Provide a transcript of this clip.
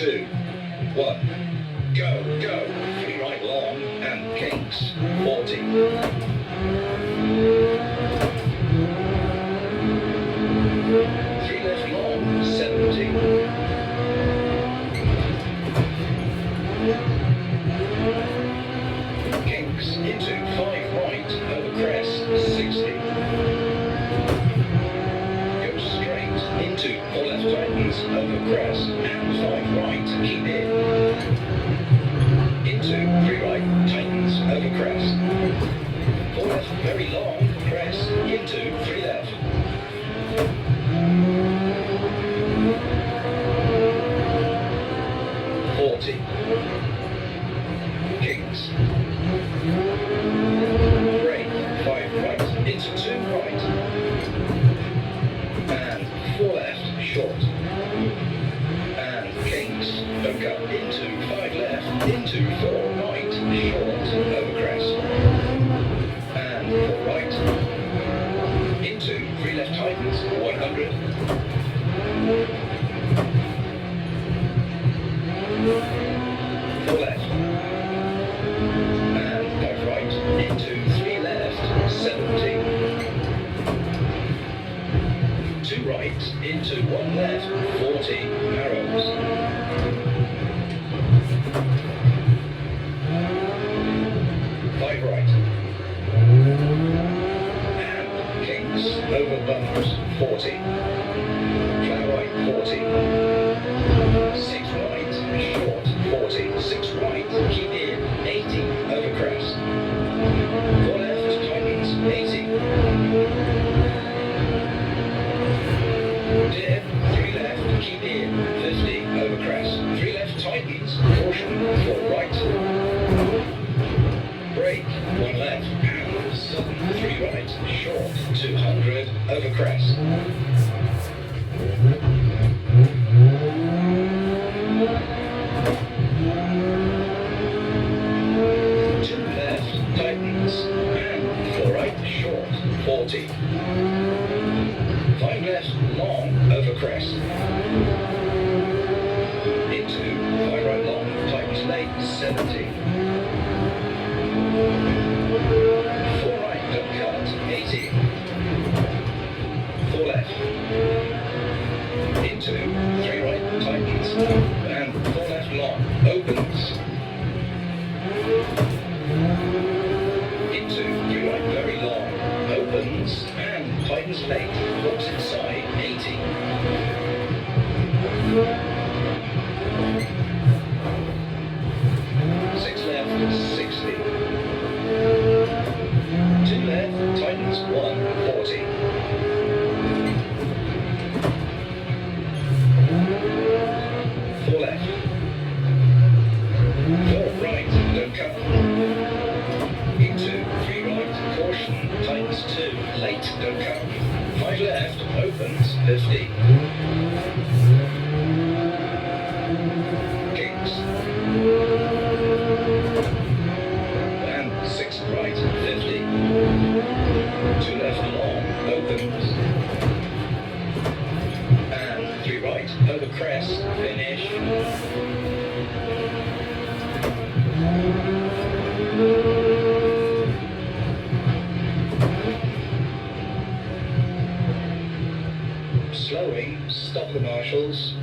2, 1. Go, go. 3 right long and kinks. 40. 3 left long. 70. Kinks into 5 right over crest. 60. Go straight into 4 left tightens over crest and 5 right. Keep in. Into 3 right, tightens over crest. 4 left, very long, crest, into 3 left. Kings. Brake, 5 right, into 2 right. And 4 left, short. And kings, don't go, into 5 left, into 4 right, short, over crest. And 4 right, into 3 left tightens, 100. 4 left. And 5 right, into 3 left, 70. 2 right, into 1 left, 40, narrows. 5 right. And kings, over bumps, 40. Flat right, 40. 6 right, short, 40. 6 right, keep in, 80, over crest. 4 left, tightens, 80. Dip, 3 left, keep in, 50, over crest. 3 left, tightens, caution, 4 right. Brake, 1 left, and sudden, 3 right, short, 200, over crest. 2 left, tightens, and 4 right, short, 40. 5 left, long, over crest. Into 5 right long, tightens late, 70. 4 right, don't cut, 80. 4 left. Into 3 right, tightens. And 4 left long, opens. Into 3 right, very long, opens. And tightens late, looks inside, 80. 6 left, 60. 2 left, tightens 140. 4 left. 4 right, don't cut. Into 3 right, caution, tightens 2, late, don't cut. 5 left, opens, 50. Kings. And 6 right, 50. 2 left long, opens. And 3 right, over crest, finish. Slowing, stop the marshals.